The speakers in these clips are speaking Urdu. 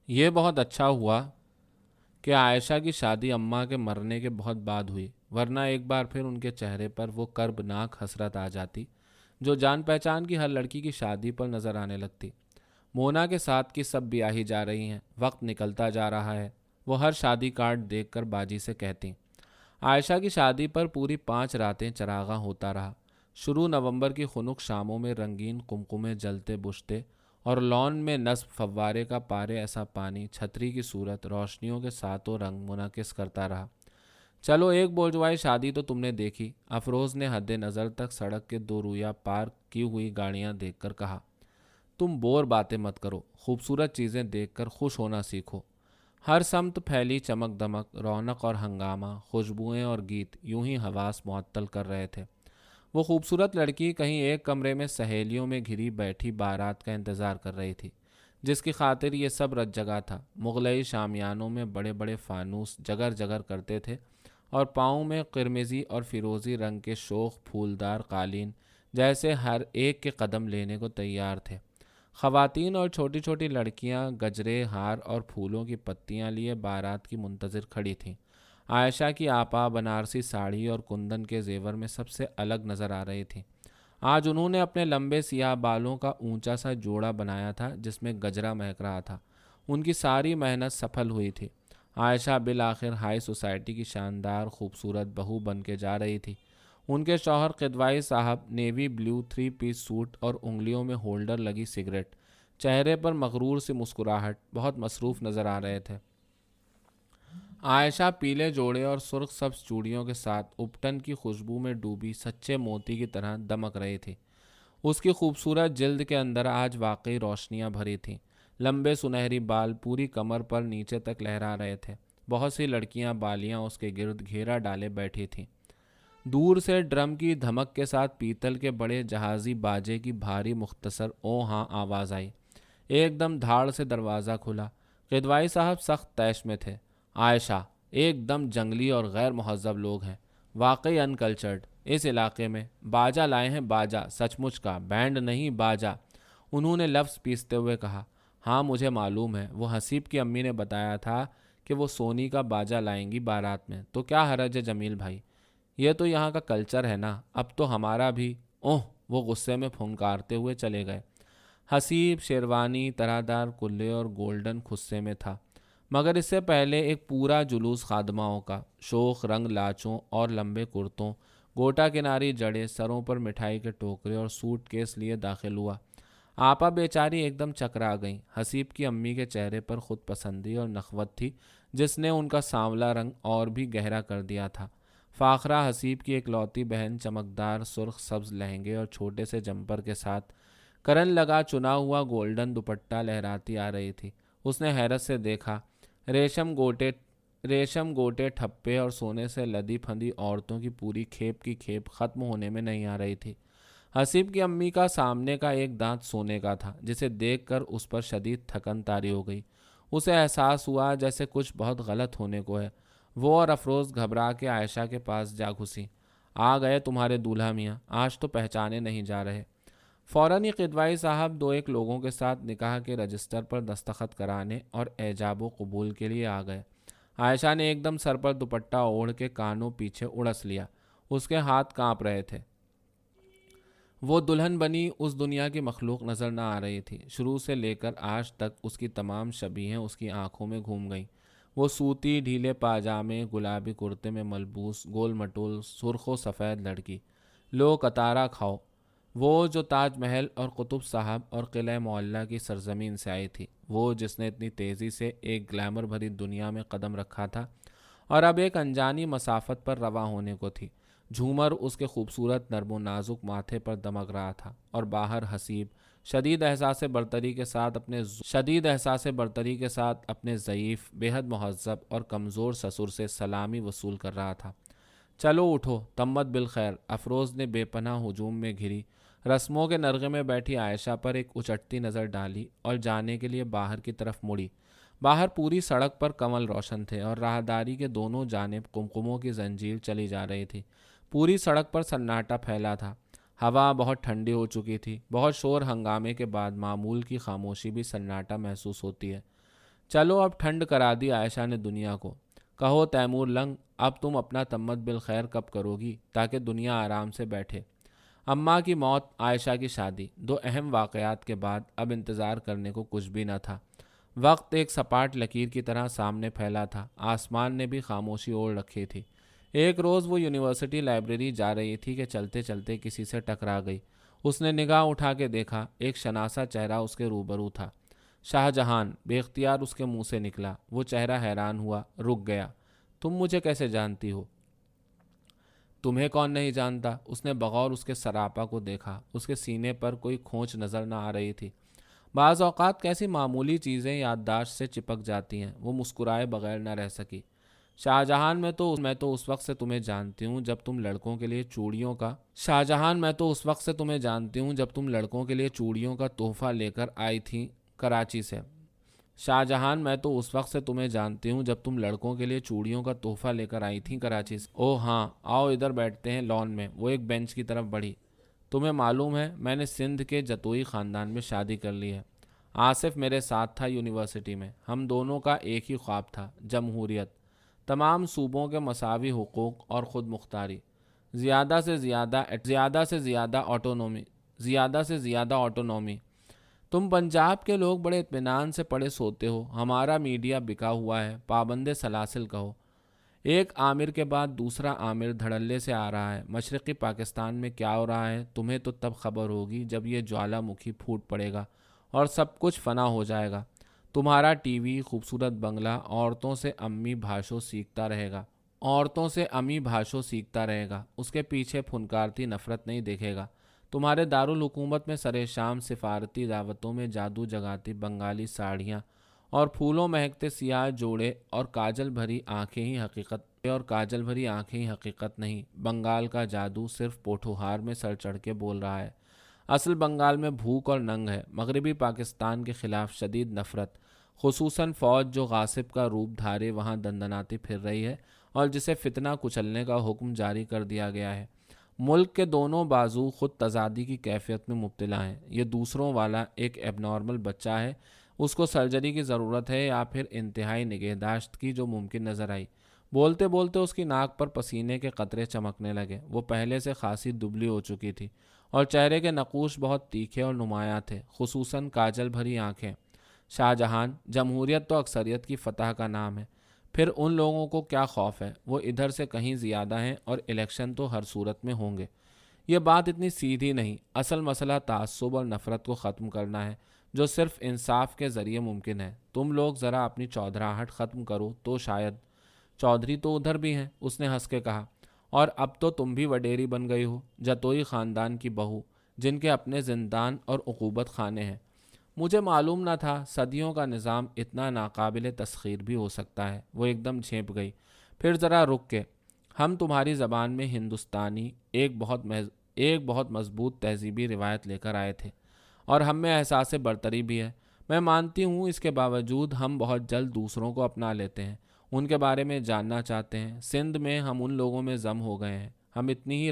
یہ بہت اچھا ہوا کہ عائشہ کی شادی اماں کے مرنے کے بہت بعد ہوئی، ورنہ ایک بار پھر ان کے چہرے پر وہ کربناک حسرت آ جاتی جو جان پہچان کی ہر لڑکی کی شادی پر نظر آنے لگتی۔ مونا کے ساتھ کی سب بیاہی جا رہی ہیں، وقت نکلتا جا رہا ہے، وہ ہر شادی کارڈ دیکھ کر باجی سے کہتی۔ عائشہ کی شادی پر پوری 5 راتیں چراغاں ہوتا رہا۔ شروع نومبر کی خنک شاموں میں رنگین قمقمے جلتے بجھتے اور لان میں نصب فوارے کا پارے ایسا پانی چھتری کی صورت روشنیوں کے ساتوں رنگ منعکس کرتا رہا۔ چلو ایک بورجوائی شادی تو تم نے دیکھی، افروز نے حد نظر تک سڑک کے دو رویہ پارک کی ہوئی گاڑیاں دیکھ کر کہا۔ تم بور باتیں مت کرو، خوبصورت چیزیں دیکھ کر خوش ہونا سیکھو۔ ہر سمت پھیلی چمک دمک، رونق اور ہنگامہ، خوشبوئیں اور گیت یوں ہی حواس معطل کر رہے تھے۔ وہ خوبصورت لڑکی کہیں ایک کمرے میں سہیلیوں میں گھری بیٹھی بارات کا انتظار کر رہی تھی، جس کی خاطر یہ سب رت جگہ تھا۔ مغلئی شامیانوں میں بڑے بڑے فانوس جگر جگر کرتے تھے اور پاؤں میں قرمزی اور فیروزی رنگ کے شوخ پھولدار قالین جیسے ہر ایک کے قدم لینے کو تیار تھے۔ خواتین اور چھوٹی چھوٹی لڑکیاں گجرے، ہار اور پھولوں کی پتیاں لیے بارات کی منتظر کھڑی تھیں۔ عائشہ کی آپا بنارسی ساڑی اور کندن کے زیور میں سب سے الگ نظر آ رہی تھی۔ آج انہوں نے اپنے لمبے سیاہ بالوں کا اونچا سا جوڑا بنایا تھا جس میں گجرا مہک رہا تھا۔ ان کی ساری محنت سفل ہوئی تھی۔ عائشہ بالآخر ہائی سوسائٹی کی شاندار خوبصورت بہو بن کے جا رہی تھی۔ ان کے شوہر قدوائی صاحب نیوی بلیو 3 پیس سوٹ اور انگلیوں میں ہولڈر لگی سگریٹ، چہرے پر مغرور سی مسکراہٹ، بہت مصروف نظر آ رہے تھے۔ عائشہ پیلے جوڑے اور سرخ سبز چوڑیوں کے ساتھ اپٹن کی خوشبو میں ڈوبی سچے موتی کی طرح دمک رہی تھی۔ اس کی خوبصورت جلد کے اندر آج واقعی روشنیاں بھری تھیں۔ لمبے سنہری بال پوری کمر پر نیچے تک لہرا رہے تھے۔ بہت سی لڑکیاں بالیاں اس کے گرد گھیرا ڈالے بیٹھی تھیں۔ دور سے ڈرم کی دھمک کے ساتھ پیتل کے بڑے جہازی باجے کی بھاری مختصر او ہاں آواز آئی۔ ایک دم دھاڑ سے دروازہ کھلا۔ قدوائی صاحب سخت طیش میں تھے۔ عائشہ ایک دم جنگلی اور غیر مہذب لوگ ہیں، واقعی انکلچرڈ۔ اس علاقے میں باجا لائے ہیں، باجا، سچ مچ کا، بینڈ نہیں باجا، انہوں نے لفظ پیستے ہوئے کہا۔ ہاں مجھے معلوم ہے، وہ حسیب کی امی نے بتایا تھا کہ وہ سونی کا باجا لائیں گی بارات میں، تو کیا حرج ہے جمیل بھائی، یہ تو یہاں کا کلچر ہے نا، اب تو ہمارا بھی۔ اوہ، وہ غصے میں پھنکارتے ہوئے چلے گئے۔ حسیب شیروانی طرح دار کلے اور گولڈن خصے میں تھا، مگر اس سے پہلے ایک پورا جلوس خادماؤں کا، شوخ رنگ لاچوں اور لمبے کرتوں، گوٹا کناری جڑے، سروں پر مٹھائی کے ٹوکرے اور سوٹ کیس لیے داخل ہوا۔ آپا بیچاری ایک دم چکرا گئیں۔ حسیب کی امی کے چہرے پر خود پسندی اور نخوت تھی جس نے ان کا سانولا رنگ اور بھی گہرا کر دیا تھا۔ فاخرہ حسیب کی اکلوتی بہن چمکدار سرخ سبز لہنگے اور چھوٹے سے جمپر کے ساتھ کرن لگا چنا ہوا گولڈن دوپٹہ لہراتی آ رہی تھی۔ اس نے حیرت سے دیکھا، ریشم گوٹے ٹھپے اور سونے سے لدی پھندی عورتوں کی پوری کھیپ کی کھیپ ختم ہونے میں نہیں آ رہی تھی۔ حسیب کی امی کا سامنے کا ایک دانت سونے کا تھا جسے دیکھ کر اس پر شدید تھکن طاری ہو گئی۔ اسے احساس ہوا جیسے کچھ بہت غلط ہونے کو ہے۔ وہ اور افروز گھبرا کے عائشہ کے پاس جا گھسی۔ آ گئے تمہارے دولہا میاں، آج تو پہچانے نہیں جا رہے۔ فوراً ہی قدوائی صاحب 2 لوگوں کے ساتھ نکاح کے رجسٹر پر دستخط کرانے اور ایجاب و قبول کے لیے آ گئے۔ عائشہ نے ایک دم سر پر دوپٹہ اوڑھ کے کانوں پیچھے اڑس لیا۔ اس کے ہاتھ کانپ رہے تھے۔ وہ دلہن بنی اس دنیا کی مخلوق نظر نہ آ رہی تھی۔ شروع سے لے کر آج تک اس کی تمام شبیہیں اس کی آنکھوں میں گھوم گئیں۔ وہ سوتی ڈھیلے پاجامے، گلابی کرتے میں ملبوس، گول مٹول سرخ و سفید لڑکی۔ لو کتارا کھاؤ، وہ جو تاج محل اور قطب صاحب اور قلعہ معلیٰ کی سرزمین سے آئی تھی، وہ جس نے اتنی تیزی سے ایک گلیمر بھری دنیا میں قدم رکھا تھا اور اب ایک انجانی مسافت پر رواں ہونے کو تھی۔ جھومر اس کے خوبصورت نرم و نازک ماتھے پر دمک رہا تھا اور باہر حسیب شدید احساس برتری کے ساتھ اپنے ضعیف، بے حد مہذب اور کمزور سسر سے سلامی وصول کر رہا تھا۔ چلو اٹھو، تمت بالخیر، افروز نے بے پناہ ہجوم میں گھری رسموں کے نرغے میں بیٹھی عائشہ پر ایک اچٹتی نظر ڈالی اور جانے کے لیے باہر کی طرف مڑی۔ باہر پوری سڑک پر کمل روشن تھے اور راہداری کے دونوں جانب قمقموں کی زنجیر چلی جا رہی تھی۔ پوری سڑک پر سناٹا پھیلا تھا۔ ہوا بہت ٹھنڈی ہو چکی تھی۔ بہت شور ہنگامے کے بعد معمول کی خاموشی بھی سناٹا محسوس ہوتی ہے۔ چلو اب ٹھنڈ کرا دی عائشہ نے دنیا کو۔ کہو تیمور لنگ، اب تم اپنا تمت بالخیر کب کرو گی تاکہ دنیا آرام سے بیٹھے؟ اماں کی موت، عائشہ کی شادی، دو اہم واقعات کے بعد اب انتظار کرنے کو کچھ بھی نہ تھا۔ وقت ایک سپاٹ لکیر کی طرح سامنے پھیلا تھا، آسمان نے بھی خاموشی اوڑھ رکھی تھی۔ ایک روز وہ یونیورسٹی لائبریری جا رہی تھی کہ چلتے چلتے کسی سے ٹکرا گئی۔ اس نے نگاہ اٹھا کے دیکھا، ایک شناسا چہرہ اس کے روبرو تھا۔ شاہ جہان بے اختیار اس کے منہ سے نکلا۔ وہ چہرہ حیران ہوا، رک گیا۔ تم مجھے کیسے جانتی ہو؟ تمہیں کون نہیں جانتا؟ اس نے بغور اس کے سراپا کو دیکھا۔ اس کے سینے پر کوئی کھونچ نظر نہ آ رہی تھی۔ بعض اوقات کیسی معمولی چیزیں یادداشت سے چپک جاتی ہیں۔ وہ مسکرائے بغیر نہ رہ سکی۔ شاہ جہان میں تو اس وقت سے تمہیں جانتی ہوں جب تم لڑکوں کے لیے چوڑیوں کا تحفہ لے کر آئی تھی کراچی سے۔ شاہ جہان میں تو اس وقت سے تمہیں جانتی ہوں جب تم لڑکوں کے لیے چوڑیوں کا تحفہ لے کر آئی تھیں کراچی سے۔ او ہاں، آؤ ادھر بیٹھتے ہیں لان میں۔ وہ ایک بینچ کی طرف بڑھی۔ تمہیں معلوم ہے میں نے سندھ کے جتوئی خاندان میں شادی کر لی ہے۔ آصف میرے ساتھ تھا یونیورسٹی میں۔ ہم دونوں کا ایک ہی خواب تھا، جمہوریت، تمام صوبوں کے مساوی حقوق اور خود مختاری، زیادہ سے زیادہ آٹونومی۔ تم پنجاب کے لوگ بڑے اطمینان سے پڑے سوتے ہو، ہمارا میڈیا بکا ہوا ہے، پابند سلاسل کہو۔ ایک عامر کے بعد دوسرا عامر دھڑلے سے آ رہا ہے۔ مشرقی پاکستان میں کیا ہو رہا ہے تمہیں تو تب خبر ہوگی جب یہ جوالا مکھی پھوٹ پڑے گا اور سب کچھ فنا ہو جائے گا۔ تمہارا ٹی وی، خوبصورت بنگلہ، عورتوں سے امی بھاشو سیکھتا رہے گا، اس کے پیچھے پھنکارتی نفرت نہیں دیکھے گا۔ تمہارے دارالحکومت میں سر شام سفارتی دعوتوں میں جادو جگاتی بنگالی ساڑیاں اور پھولوں مہکتے سیاہ جوڑے اور کاجل بھری آنکھیں ہی حقیقت نہیں۔ بنگال کا جادو صرف پوٹھوہار میں سر چڑھ کے بول رہا ہے۔ اصل بنگال میں بھوک اور ننگ ہے، مغربی پاکستان کے خلاف شدید نفرت، خصوصاً فوج جو غاصب کا روپ دھارے وہاں دندناتی پھر رہی ہے اور جسے فتنہ کچلنے کا حکم جاری کر دیا گیا ہے۔ ملک کے دونوں بازو خود تضادی کی کیفیت میں مبتلا ہیں۔ یہ دوسروں والا ایک ایب نارمل بچہ ہے، اس کو سرجری کی ضرورت ہے یا پھر انتہائی نگہداشت کی جو ممکن نظر آئی۔ بولتے بولتے اس کی ناک پر پسینے کے قطرے چمکنے لگے۔ وہ پہلے سے خاصی دبلی ہو چکی تھی اور چہرے کے نقوش بہت تیکھے اور نمایاں تھے، خصوصاً کاجل بھری آنکھیں۔ شاہ جہان، جمہوریت تو اکثریت کی فتح کا نام ہے، پھر ان لوگوں کو کیا خوف ہے؟ وہ ادھر سے کہیں زیادہ ہیں اور الیکشن تو ہر صورت میں ہوں گے۔ یہ بات اتنی سیدھی نہیں۔ اصل مسئلہ تعصب اور نفرت کو ختم کرنا ہے، جو صرف انصاف کے ذریعے ممکن ہے۔ تم لوگ ذرا اپنی چودھراہٹ ختم کرو تو شاید۔ چودھری تو ادھر بھی ہیں، اس نے ہنس کے کہا، اور اب تو تم بھی وڈیری بن گئی ہو، جتوئی خاندان کی بہو، جن کے اپنے زندان اور عقوبت خانے ہیں۔ مجھے معلوم نہ تھا صدیوں کا نظام اتنا ناقابل تسخیر بھی ہو سکتا ہے۔ وہ ایک دم جھینپ گئی، پھر ذرا رک کے۔ ہم تمہاری زبان میں ہندوستانی ایک بہت مضبوط تہذیبی روایت لے کر آئے تھے، اور ہم میں احساس برتری بھی ہے۔ میں مانتی ہوں، اس کے باوجود ہم بہت جلد دوسروں کو اپنا لیتے ہیں، ان کے بارے میں جاننا چاہتے ہیں۔ سندھ میں ہم ان لوگوں میں ضم ہو گئے ہیں۔ ہم اتنی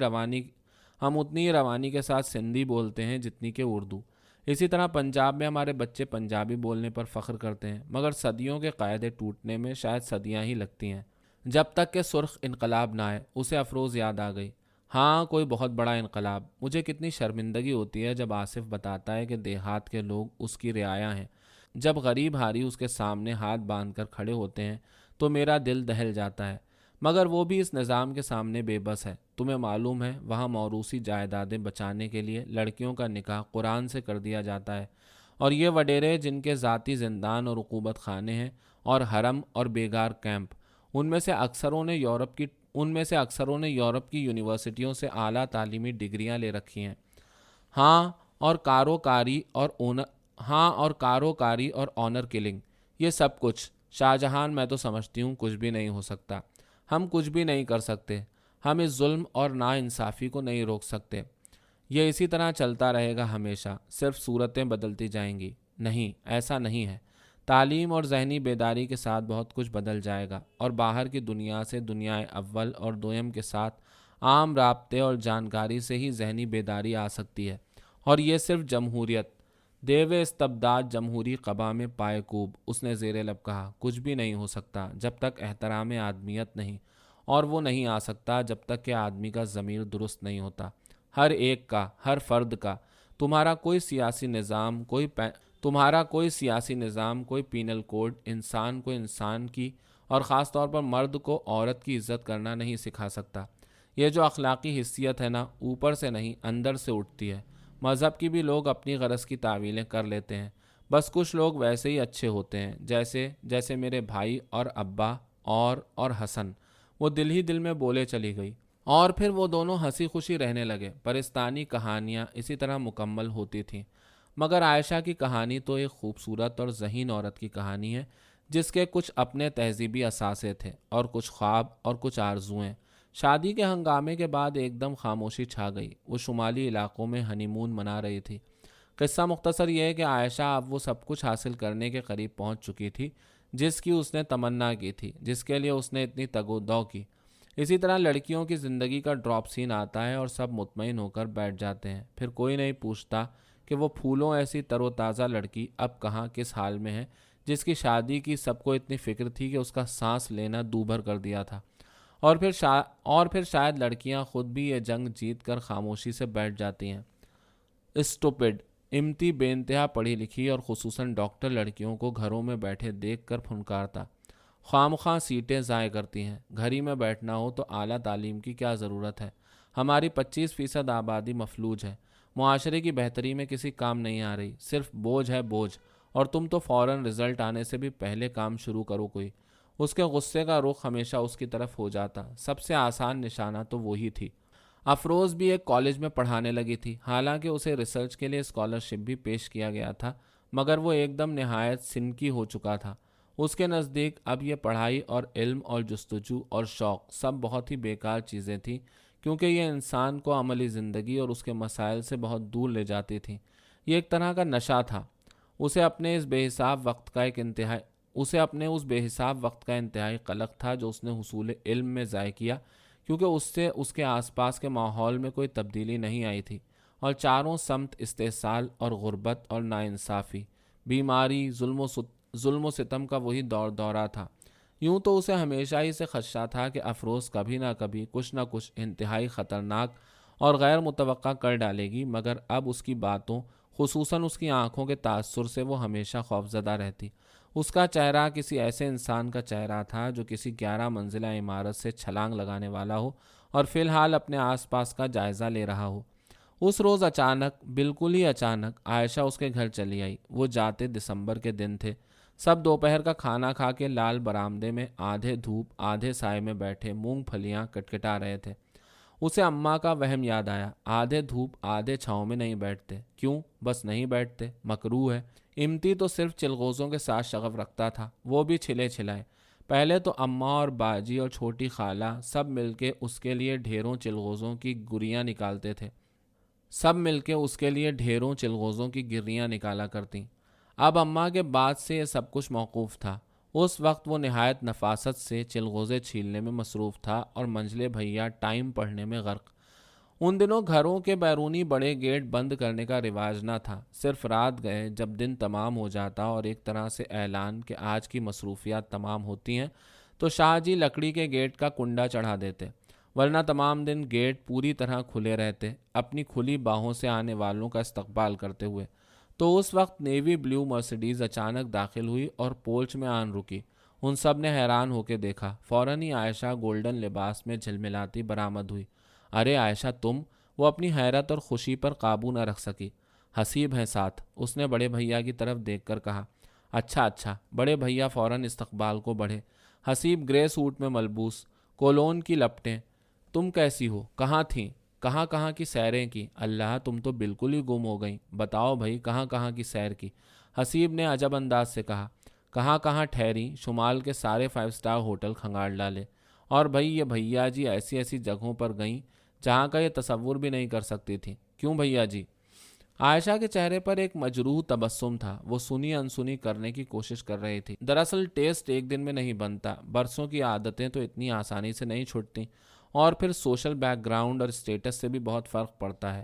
ہی روانی کے ساتھ سندھی بولتے ہیں جتنی کہ اردو۔ اسی طرح پنجاب میں ہمارے بچے پنجابی بولنے پر فخر کرتے ہیں، مگر صدیوں کے قاعدے ٹوٹنے میں شاید صدیاں ہی لگتی ہیں، جب تک کہ سرخ انقلاب نہ آئے۔ اسے افروز یاد آ گئی۔ ہاں، کوئی بہت بڑا انقلاب۔ مجھے کتنی شرمندگی ہوتی ہے جب آصف بتاتا ہے کہ دیہات کے لوگ اس کی رعایا ہیں۔ جب غریب ہاری اس کے سامنے ہاتھ باندھ کر کھڑے ہوتے ہیں تو میرا دل دہل جاتا ہے، مگر وہ بھی اس نظام کے سامنے بے بس ہے۔ تمہیں معلوم ہے وہاں موروثی جائیدادیں بچانے کے لیے لڑکیوں کا نکاح قرآن سے کر دیا جاتا ہے، اور یہ وڈیرے جن کے ذاتی زندان اور عقوبت خانے ہیں اور حرم اور بیگار کیمپ، ان میں سے اکثروں نے یورپ کی یونیورسٹیوں سے اعلیٰ تعلیمی ڈگریاں لے رکھی ہیں۔ ہاں، اور کاروکاری اور آنر کلنگ، یہ سب کچھ۔ شاہ جہان، میں تو سمجھتی ہوں کچھ بھی نہیں ہو سکتا۔ ہم کچھ بھی نہیں کر سکتے۔ ہم اس ظلم اور ناانصافی کو نہیں روک سکتے۔ یہ اسی طرح چلتا رہے گا ہمیشہ، صرف صورتیں بدلتی جائیں گی۔ نہیں، ایسا نہیں ہے۔ تعلیم اور ذہنی بیداری کے ساتھ بہت کچھ بدل جائے گا، اور باہر کی دنیا سے دنیا اول اور دویم کے ساتھ عام رابطے اور جانکاری سے ہی ذہنی بیداری آ سکتی ہے، اور یہ صرف جمہوریت، دیو استبداد جمہوری قبا میں پائے کوب، اس نے زیر لب کہا، کچھ بھی نہیں ہو سکتا جب تک احترام آدمیت نہیں، اور وہ نہیں آ سکتا جب تک کہ آدمی کا ضمیر درست نہیں ہوتا، ہر ایک کا، ہر فرد کا۔ تمہارا کوئی سیاسی نظام، کوئی پینل کوڈ انسان کو انسان کی اور خاص طور پر مرد کو عورت کی عزت کرنا نہیں سکھا سکتا۔ یہ جو اخلاقی حیثیت ہے نا، اوپر سے نہیں اندر سے اٹھتی ہے۔ مذہب کی بھی لوگ اپنی غرض کی تعویلیں کر لیتے ہیں، بس کچھ لوگ ویسے ہی اچھے ہوتے ہیں، جیسے میرے بھائی اور ابا اور حسن۔ وہ دل ہی دل میں بولے چلی گئی، اور پھر وہ دونوں ہنسی خوشی رہنے لگے۔ پرستانی کہانیاں اسی طرح مکمل ہوتی تھیں، مگر عائشہ کی کہانی تو ایک خوبصورت اور ذہین عورت کی کہانی ہے، جس کے کچھ اپنے تہذیبی اثاثے تھے اور کچھ خواب اور کچھ آرزوئیں۔ شادی کے ہنگامے کے بعد ایک دم خاموشی چھا گئی۔ وہ شمالی علاقوں میں ہنی مون منا رہی تھی۔ قصہ مختصر یہ ہے کہ عائشہ اب وہ سب کچھ حاصل کرنے کے قریب پہنچ چکی تھی جس کی اس نے تمنا کی تھی، جس کے لیے اس نے اتنی تگ و دو کی۔ اسی طرح لڑکیوں کی زندگی کا ڈراپ سین آتا ہے اور سب مطمئن ہو کر بیٹھ جاتے ہیں، پھر کوئی نہیں پوچھتا کہ وہ پھولوں ایسی تر و تازہ لڑکی اب کہاں کس حال میں ہے، جس کی شادی کی سب کو اتنی فکر تھی کہ اس کا سانس لینا دوبھر کر دیا تھا۔ اور پھر شاید لڑکیاں خود بھی یہ جنگ جیت کر خاموشی سے بیٹھ جاتی ہیں۔ اسٹوپڈ امتی بے انتہا پڑھی لکھی اور خصوصاً ڈاکٹر لڑکیوں کو گھروں میں بیٹھے دیکھ کر پھنکارتا، خواہ سیٹیں ضائع کرتی ہیں، گھر ہی میں بیٹھنا ہو تو اعلیٰ تعلیم کی کیا ضرورت ہے، ہماری 25% آبادی مفلوج ہے، معاشرے کی بہتری میں کسی کام نہیں آ رہی، صرف بوجھ ہے بوجھ، اور تم تو فوراً رزلٹ آنے سے بھی پہلے کام شروع کرو کوئی۔ اس کے غصے کا رخ ہمیشہ اس کی طرف ہو جاتا، سب سے آسان نشانہ تو وہی تھی۔ افروز بھی ایک کالج میں پڑھانے لگی تھی، حالانکہ اسے ریسرچ کے لیے اسکالرشپ بھی پیش کیا گیا تھا، مگر وہ ایک دم نہایت سنکی ہو چکا تھا۔ اس کے نزدیک اب یہ پڑھائی اور علم اور جستجو اور شوق سب بہت ہی بیکار چیزیں تھیں، کیونکہ یہ انسان کو عملی زندگی اور اس کے مسائل سے بہت دور لے جاتی تھیں۔ یہ ایک طرح کا نشہ تھا۔ اسے اپنے اس بے حساب وقت کا انتہائی قلق تھا جو اس نے حصول علم میں ضائع کیا، کیونکہ اس سے اس کے آس پاس کے ماحول میں کوئی تبدیلی نہیں آئی تھی، اور چاروں سمت استحصال اور غربت اور ناانصافی، بیماری، ظلم و ستم کا وہی دورہ تھا۔ یوں تو اسے ہمیشہ ہی سے خدشہ تھا کہ افروز کبھی نہ کبھی کچھ نہ کچھ انتہائی خطرناک اور غیر متوقع کر ڈالے گی، مگر اب اس کی باتوں، خصوصاً اس کی آنکھوں کے تاثر سے وہ ہمیشہ خوفزدہ رہتی۔ اس کا چہرہ کسی ایسے انسان کا چہرہ تھا جو کسی 11 منزلہ عمارت سے چھلانگ لگانے والا ہو اور فی الحال اپنے آس پاس کا جائزہ لے رہا ہو۔ اس روز اچانک، بالکل ہی اچانک، عائشہ اس کے گھر چلی آئی۔ وہ جاتے دسمبر کے دن تھے۔ سب دوپہر کا کھانا کھا کے لال برآمدے میں آدھے دھوپ آدھے سائے میں بیٹھے مونگ پھلیاں کٹکٹا رہے تھے۔ اسے اماں کا وہم یاد آیا، آدھے دھوپ آدھے چھاؤں میں نہیں بیٹھتے، کیوں؟ بس نہیں بیٹھتے، مکروہ ہے۔ امتی تو صرف چلغوزوں کے ساتھ شغف رکھتا تھا، وہ بھی چھلے چھلائے۔ پہلے تو اماں اور باجی اور چھوٹی خالہ سب مل کے اس کے لیے ڈھیروں چلغوزوں کی گریاں نکالا کرتیں۔ اب اماں کے بعد سے یہ سب کچھ موقوف تھا۔ اس وقت وہ نہایت نفاست سے چلغوزے چھیلنے میں مصروف تھا اور منجلے بھیا ٹائم پڑھنے میں غرق۔ ان دنوں گھروں کے بیرونی بڑے گیٹ بند کرنے کا رواج نہ تھا، صرف رات گئے جب دن تمام ہو جاتا اور ایک طرح سے اعلان کہ آج کی مصروفیات تمام ہوتی ہیں، تو شاہ جی لکڑی کے گیٹ کا کنڈا چڑھا دیتے، ورنہ تمام دن گیٹ پوری طرح کھلے رہتے، اپنی کھلی باہوں سے آنے والوں کا استقبال کرتے ہوئے۔ تو اس وقت نیوی بلیو مرسیڈیز اچانک داخل ہوئی اور پورچ میں آن رکی۔ ان سب نے حیران ہو کے دیکھا۔ فوراً ہی عائشہ گولڈن لباس میں جھلملاتی برآمد ہوئی۔ ارے عائشہ تم؟ وہ اپنی حیرت اور خوشی پر قابو نہ رکھ سکی۔ حسیب ہیں ساتھ، اس نے بڑے بھیا کی طرف دیکھ کر کہا۔ اچھا۔ بڑے بھیا فوراً استقبال کو بڑھے۔ حسیب گرے سوٹ میں ملبوس، کولون کی لپٹیں۔ تم کیسی ہو؟ کہاں تھیں؟ کہاں کی سیریں کی؟ اللہ، تم تو بالکل ہی گم ہو گئیں، بتاؤ بھائی کہاں کی سیر کی؟ حسیب نے عجب انداز سے کہا۔ کہاں ٹھہری، شمال کے سارے 5 اسٹار ہوٹل کھنگال ڈالے، اور بھائی یہ بھیا جی ایسی جگہوں پر گئیں جہاں کا یہ تصور بھی نہیں کر سکتی تھی۔ کیوں بھیا جی؟ عائشہ کے چہرے پر ایک مجروح تبسم تھا، وہ سنی انسنی کرنے کی کوشش کر رہی تھی۔ دراصل ٹیسٹ ایک دن میں نہیں بنتا، برسوں کی عادتیں تو اتنی آسانی سے نہیں چھوٹتی، اور پھر سوشل بیک گراؤنڈ اور اسٹیٹس سے بھی بہت فرق پڑتا ہے۔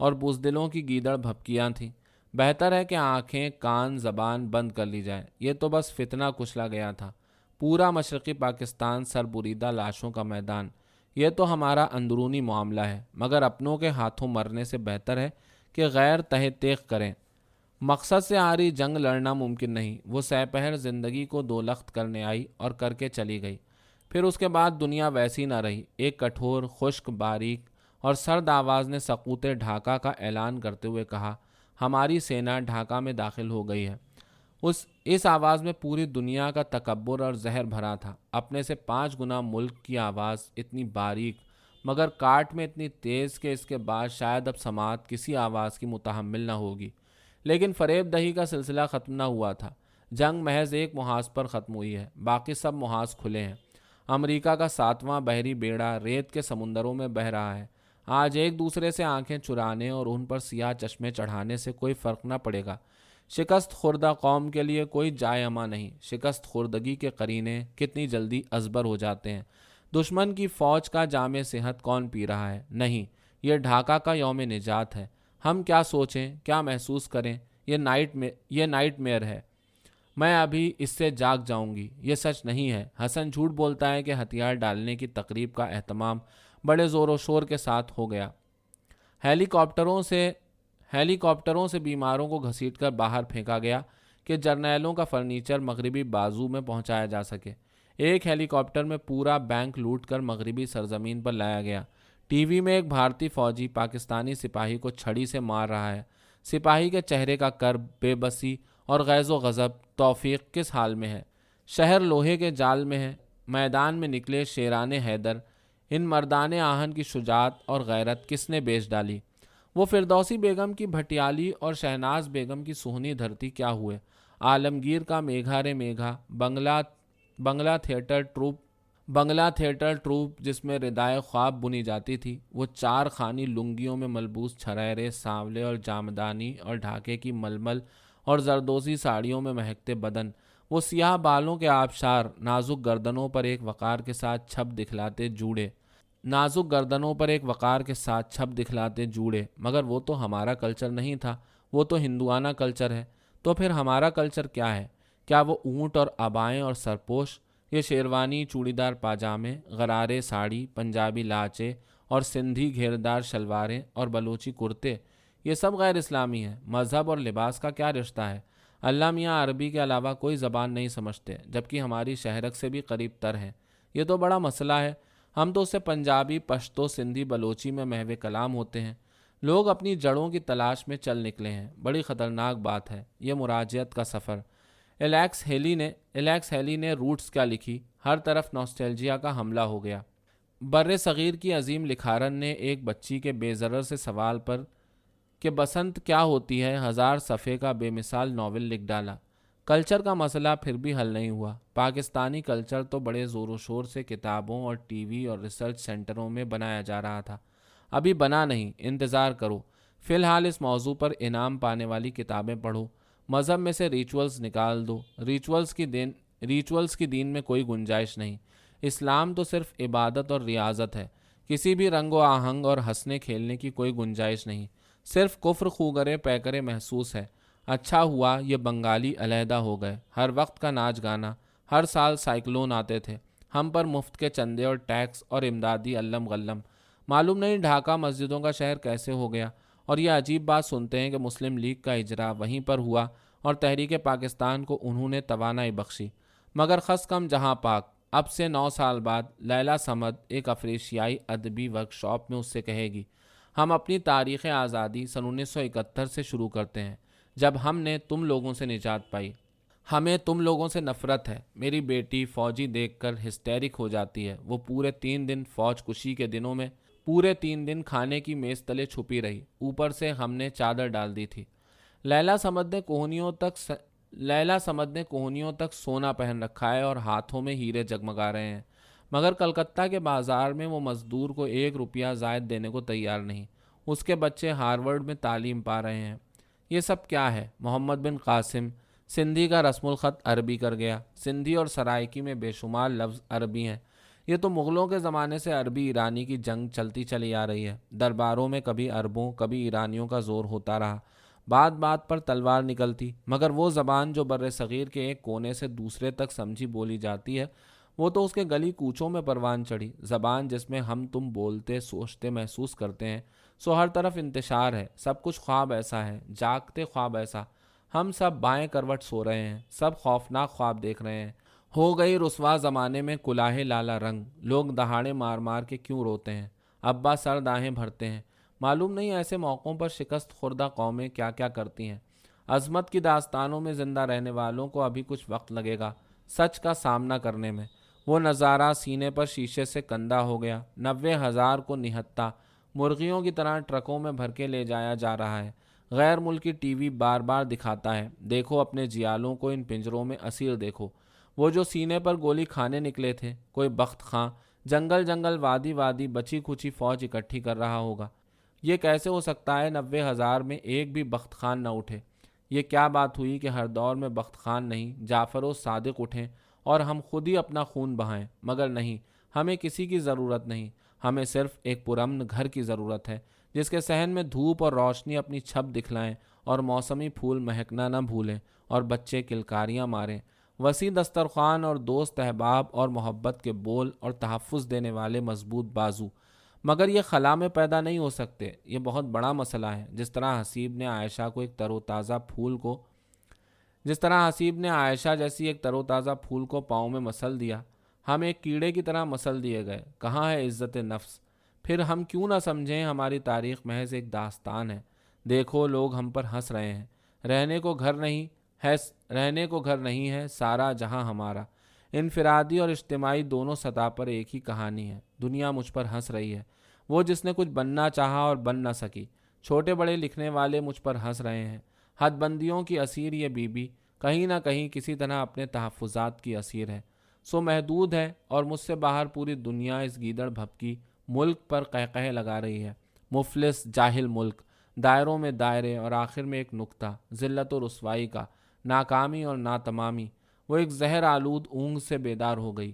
اور بزدلوں کی گیدڑ بھپکیاں تھیں۔ بہتر ہے کہ آنکھیں، کان، زبان بند کر لی جائے۔ یہ تو بس فتنہ کچلا گیا تھا۔ پورا مشرقی پاکستان سربریدہ لاشوں کا میدان۔ یہ تو ہمارا اندرونی معاملہ ہے، مگر اپنوں کے ہاتھوں مرنے سے بہتر ہے کہ غیر تہ تیغ کریں۔ مقصد سے آری جنگ لڑنا ممکن نہیں۔ وہ سہ زندگی کو دولخت کرنے آئی اور کر کے چلی گئی۔ پھر اس کے بعد دنیا ویسی نہ رہی۔ ایک کٹھور، خشک، باریک اور سرد آواز نے سقوط ڈھاکہ کا اعلان کرتے ہوئے کہا، ہماری سینا ڈھاکہ میں داخل ہو گئی ہے۔ اس آواز میں پوری دنیا کا تکبر اور زہر بھرا تھا۔ اپنے سے 5 گنا ملک کی آواز، اتنی باریک مگر کاٹ میں اتنی تیز کہ اس کے بعد شاید اب سماعت کسی آواز کی متحمل نہ ہوگی۔ لیکن فریب دہی کا سلسلہ ختم نہ ہوا تھا۔ جنگ محض ایک محاذ پر ختم ہوئی ہے، باقی سب محاذ کھلے ہیں۔ امریکہ کا 7واں بحری بیڑا ریت کے سمندروں میں بہہ رہا ہے۔ آج ایک دوسرے سے آنکھیں چرانے اور ان پر سیاہ چشمے چڑھانے سے کوئی فرق نہ پڑے گا۔ شکست خوردہ قوم کے لیے کوئی جائے اما نہیں۔ شکست خوردگی کے قرینے کتنی جلدی ازبر ہو جاتے ہیں۔ دشمن کی فوج کا جام صحت کون پی رہا ہے؟ نہیں، یہ ڈھاکہ کا یوم نجات ہے۔ ہم کیا سوچیں، کیا محسوس کریں، یہ نائٹ میئر ہے۔ میں ابھی اس سے جاگ جاؤں گی۔ یہ سچ نہیں ہے۔ حسن جھوٹ بولتا ہے کہ ہتھیار ڈالنے کی تقریب کا اہتمام بڑے زور و شور کے ساتھ ہو گیا۔ ہیلی کاپٹروں سے بیماروں کو گھسیٹ کر باہر پھینکا گیا کہ جرنیلوں کا فرنیچر مغربی بازو میں پہنچایا جا سکے۔ ایک ہیلی کاپٹر میں پورا بینک لوٹ کر مغربی سرزمین پر لایا گیا۔ ٹی وی میں ایک بھارتی فوجی پاکستانی سپاہی کو چھڑی سے مار رہا ہے۔ سپاہی کے چہرے کا کرب، بے بسی اور غیظ و غضب توفیق کس حال میں ہے؟ شہر لوہے کے جال میں ہے۔ میدان میں نکلے شیران حیدر، ان مردان آہن کی شجاعت اور غیرت کس نے بیچ ڈالی؟ وہ فردوسی بیگم کی بھٹیالی اور شہناز بیگم کی سہنی دھرتی کیا ہوئے؟ عالمگیر کا میگھا رے میگھا، بنگلہ تھیٹر ٹروپ جس میں ردائے خواب بنی جاتی تھی، وہ 4 خانی لنگیوں میں ملبوس چھریرے، سانولے اور جامدانی اور ڈھاکے کی ململ اور زردوزی ساڑیوں میں مہکتے بدن، وہ سیاہ بالوں کے آبشار، نازک گردنوں پر ایک وقار کے ساتھ چھپ دکھلاتے جوڑے۔ مگر وہ تو ہمارا کلچر نہیں تھا، وہ تو ہندوانہ کلچر ہے۔ تو پھر ہمارا کلچر کیا ہے؟ کیا وہ اونٹ اور عبائیں اور سرپوش، یہ شیروانی، چوڑی دار پاجامے، غرارے ساڑی، پنجابی لاچے اور سندھی گھیردار شلواریں اور بلوچی کرتے، یہ سب غیر اسلامی ہیں؟ مذہب اور لباس کا کیا رشتہ ہے؟ اللہ میاں عربی کے علاوہ کوئی زبان نہیں سمجھتے، جبکہ ہماری شہرک سے بھی قریب تر ہیں۔ یہ تو بڑا مسئلہ ہے۔ ہم تو اسے پنجابی، پشتو، سندھی، بلوچی میں محو کلام ہوتے ہیں۔ لوگ اپنی جڑوں کی تلاش میں چل نکلے ہیں۔ بڑی خطرناک بات ہے یہ مراجعت کا سفر۔ الیکس ہیلی نے روٹس کیا لکھی؟ ہر طرف نوسٹیلجیا کا حملہ ہو گیا۔ بر صغیر کی عظیم لکھارن نے ایک بچی کے بے ضرر سے سوال پر کہ بسنت کیا ہوتی ہے 1000 صفحے کا بے مثال ناول لکھ ڈالا۔ کلچر کا مسئلہ پھر بھی حل نہیں ہوا۔ پاکستانی کلچر تو بڑے زور و شور سے کتابوں اور ٹی وی اور ریسرچ سینٹروں میں بنایا جا رہا تھا۔ ابھی بنا نہیں، انتظار کرو۔ فی الحال اس موضوع پر انعام پانے والی کتابیں پڑھو۔ مذہب میں سے ریچولز نکال دو۔ ریچولز کی دین میں کوئی گنجائش نہیں۔ اسلام تو صرف عبادت اور ریاضت ہے۔ کسی بھی رنگ و آہنگ اور ہنسنے کھیلنے کی کوئی گنجائش نہیں۔ صرف کفر خوگرے پیکرے محسوس ہے۔ اچھا ہوا یہ بنگالی علیحدہ ہو گئے۔ ہر وقت کا ناچ گانا، ہر سال سائیکلون آتے تھے، ہم پر مفت کے چندے اور ٹیکس اور امدادی علم غلم۔ معلوم نہیں ڈھاکہ مسجدوں کا شہر کیسے ہو گیا۔ اور یہ عجیب بات سنتے ہیں کہ مسلم لیگ کا اجرا وہیں پر ہوا اور تحریک پاکستان کو انہوں نے توانائی بخشی۔ مگر خس کم جہاں پاک، اب سے 9 سال بعد لیلا صمد ایک افریشیائی ادبی ورکشاپ میں اس سے کہے گی، ہم اپنی تاریخ آزادی سن 1971 سے شروع کرتے ہیں، جب ہم نے تم لوگوں سے نجات پائی۔ ہمیں تم لوگوں سے نفرت ہے۔ میری بیٹی فوجی دیکھ کر ہسٹیرک ہو جاتی ہے۔ وہ پورے 3 دن فوج کشی کے دنوں میں پورے 3 دن کھانے کی میز تلے چھپی رہی، اوپر سے ہم نے چادر ڈال دی تھی۔ لیلا صمد نے کوہنیوں تک سونا پہن رکھا ہے اور ہاتھوں میں ہیرے جگمگا رہے ہیں، مگر کلکتہ کے بازار میں وہ مزدور کو 1 روپیہ زائد دینے کو تیار نہیں۔ اس کے بچے ہارورڈ میں تعلیم پا رہے ہیں۔ یہ سب کیا ہے؟ محمد بن قاسم سندھی کا رسم الخط عربی کر گیا۔ سندھی اور سرائکی میں بے شمار لفظ عربی ہیں۔ یہ تو مغلوں کے زمانے سے عربی ایرانی کی جنگ چلتی چلی آ رہی ہے۔ درباروں میں کبھی عربوں کبھی ایرانیوں کا زور ہوتا رہا، بات بات پر تلوار نکلتی، مگر وہ زبان جو بر صغیر کے ایک کونے سے دوسرے تک سمجھی بولی جاتی ہے، وہ تو اس کے گلی کوچوں میں پروان چڑھی۔ زبان جس میں ہم تم بولتے سوچتے محسوس کرتے ہیں، سو ہر طرف انتشار ہے، سب کچھ خواب ایسا ہے، جاگتے خواب ایسا۔ ہم سب بائیں کروٹ سو رہے ہیں، سب خوفناک خواب دیکھ رہے ہیں۔ ہو گئی رسوا زمانے میں کلاہ لالا رنگ، لوگ دہاڑے مار مار کے کیوں روتے ہیں، ابا سر داہیں بھرتے ہیں۔ معلوم نہیں ایسے موقعوں پر شکست خوردہ قومیں کیا کیا کرتی ہیں۔ عظمت کی داستانوں میں زندہ رہنے والوں کو ابھی کچھ وقت لگے گا سچ کا سامنا کرنے میں۔ وہ نظارہ سینے پر شیشے سے کندہ ہو گیا، 90,000 کو نہتہ مرغیوں کی طرح ٹرکوں میں بھر کے لے جایا جا رہا ہے۔ غیر ملکی ٹی وی بار بار دکھاتا ہے، دیکھو اپنے جیالوں کو ان پنجروں میں اسیر دیکھو، وہ جو سینے پر گولی کھانے نکلے تھے۔ کوئی بخت خاں جنگل جنگل وادی وادی بچی کھچی فوج اکٹھی کر رہا ہوگا۔ یہ کیسے ہو سکتا ہے 90,000 میں ایک بھی بخت خان نہ اٹھے؟ یہ کیا بات ہوئی کہ ہر دور میں بخت خان نہیں جعفر و صادق اٹھیں اور ہم خود ہی اپنا خون بہائیں؟ مگر نہیں، ہمیں کسی کی ضرورت نہیں، ہمیں صرف ایک پرامن گھر کی ضرورت ہے، جس کے صحن میں دھوپ اور روشنی اپنی چھب دکھلائیں اور موسمی پھول مہکنا نہ بھولیں اور بچے کلکاریاں ماریں۔ وسیع دسترخوان اور دوست احباب اور محبت کے بول اور تحفظ دینے والے مضبوط بازو، مگر یہ خلا میں پیدا نہیں ہو سکتے۔ یہ بہت بڑا مسئلہ ہے۔ جس طرح حسیب نے عائشہ جیسی ایک تر و تازہ پھول کو پاؤں میں مسل دیا، ہم ایک کیڑے کی طرح مسل دیے گئے۔ کہاں ہے عزت نفس؟ پھر ہم کیوں نہ سمجھیں ہماری تاریخ محض ایک داستان ہے۔ دیکھو لوگ ہم پر ہنس رہے ہیں، رہنے کو گھر نہیں ہے سارا جہاں ہمارا۔ انفرادی اور اجتماعی دونوں سطح پر ایک ہی کہانی ہے۔ دنیا مجھ پر ہنس رہی ہے، وہ جس نے کچھ بننا چاہا اور بن نہ سکی۔ چھوٹے بڑے لکھنے والے مجھ پر ہنس رہے ہیں۔ حد بندیوں کی اسیر یہ بی کہیں نہ کہیں کسی طرح اپنے تحفظات کی اسیر ہے، سو محدود ہے، اور مجھ سے باہر پوری دنیا اس گیدڑ بھپکی ملک پر قہقہے لگا رہی ہے۔ مفلس جاہل ملک، دائروں میں دائرے، اور آخر میں ایک نقطہ ذلت و رسوائی کا، ناکامی اور ناتمامی۔ وہ ایک زہر آلود اونگ سے بیدار ہو گئی۔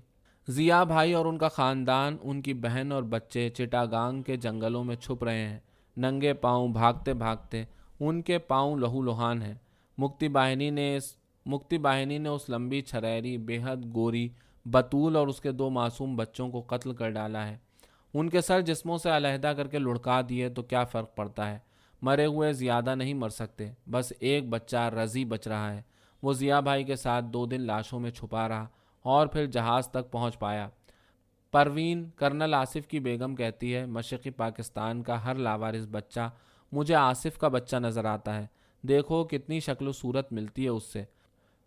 ضیاء بھائی اور ان کا خاندان، ان کی بہن اور بچے چٹاگانگ کے جنگلوں میں چھپ رہے ہیں، ننگے پاؤں بھاگتے بھاگتے۔ ان کے پاؤں لہو لہان ہیں۔ مکتی باہنی نے اس لمبی چھریری بے حد گوری بطول اور اس کے 2 معصوم بچوں کو قتل کر ڈالا ہے۔ ان کے سر جسموں سے علیحدہ کر کے لڑکا دیے تو کیا فرق پڑتا ہے؟ مرے ہوئے زیادہ نہیں مر سکتے، بس ایک بچہ رضی بچ رہا ہے۔ وہ ضیاء بھائی کے ساتھ 2 دن لاشوں میں چھپا رہا اور پھر جہاز تک پہنچ پایا۔ پروین، کرنل آصف کی بیگم کہتی ہے، مشرقی پاکستان کا ہر لاوارث بچہ مجھے آصف کا بچہ نظر آتا ہے۔ دیکھو کتنی شکل و صورت ملتی ہے اس سے۔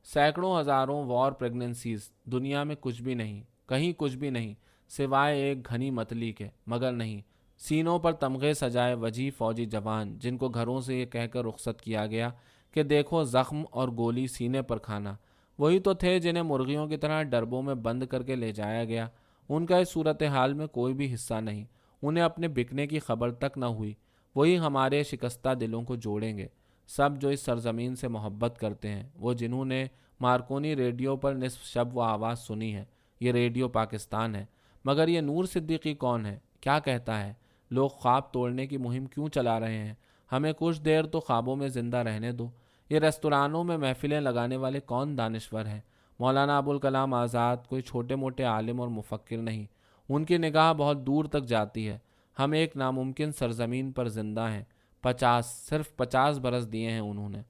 سینکڑوں ہزاروں وار پریگننسیز، دنیا میں کچھ بھی نہیں، کہیں کچھ بھی نہیں سوائے ایک گھنی متلی کے، مگر نہیں، سینوں پر تمغے سجائے وجیح فوجی جوان، جن کو گھروں سے یہ کہہ کر رخصت کیا گیا کہ دیکھو زخم اور گولی سینے پر کھانا، وہی تو تھے جنہیں مرغیوں کی طرح ڈربوں میں بند کر کے لے جایا گیا۔ ان کا اس صورتحال میں کوئی بھی حصہ نہیں، انہیں اپنے بکنے کی خبر تک نہ ہوئی۔ وہی ہمارے شکستہ دلوں کو جوڑیں گے، سب جو اس سرزمین سے محبت کرتے ہیں، وہ جنہوں نے مارکونی ریڈیو پر نصف شب و آواز سنی ہے۔ یہ ریڈیو پاکستان ہے۔ مگر یہ نور صدیقی کون ہے؟ کیا کہتا ہے؟ لوگ خواب توڑنے کی مہم کیوں چلا رہے ہیں؟ ہمیں کچھ دیر تو خوابوں میں زندہ رہنے دو۔ یہ ریستورانوں میں محفلیں لگانے والے کون دانشور ہیں؟ مولانا ابوالکلام آزاد کوئی چھوٹے موٹے عالم اور مفکر نہیں، ان کی نگاہ بہت دور تک جاتی ہے۔ ہم ایک ناممکن سرزمین پر زندہ ہیں۔ 50 50 برس دیے ہیں انہوں نے۔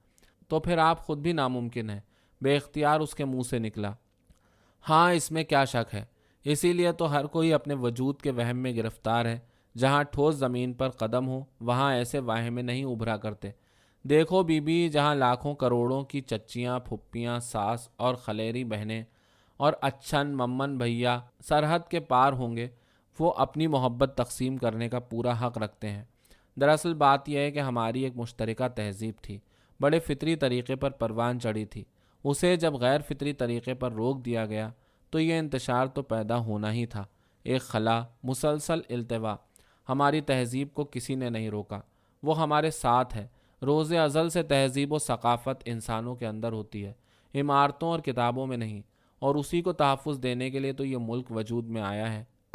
تو پھر آپ خود بھی ناممکن ہیں، بے اختیار اس کے منہ سے نکلا۔ ہاں، اس میں کیا شک ہے؟ اسی لیے تو ہر کوئی اپنے وجود کے وہم میں گرفتار ہے۔ جہاں ٹھوس زمین پر قدم ہو وہاں ایسے واہمے نہیں ابھرا کرتے۔ دیکھو بی جہاں لاکھوں کروڑوں کی چچیاں، پھپھیاں، ساس اور خلیری بہنیں اور اچھن ممن بھیا سرحد کے پار ہوں گے، وہ اپنی محبت تقسیم کرنے کا پورا حق رکھتے ہیں۔ دراصل بات یہ ہے کہ ہماری ایک مشترکہ تہذیب تھی، بڑے فطری طریقے پر پروان چڑھی تھی۔ اسے جب غیر فطری طریقے پر روک دیا گیا تو یہ انتشار تو پیدا ہونا ہی تھا، ایک خلا، مسلسل التوا۔ ہماری تہذیب کو کسی نے نہیں روکا، وہ ہمارے ساتھ ہے۔ روز ازل سے تہذیب و ثقافت انسانوں کے اندر ہوتی ہے، عمارتوں اور کتابوں میں نہیں، اور اسی کو تحفظ دینے کے لیے تو یہ ملک وجود میں آیا ہے۔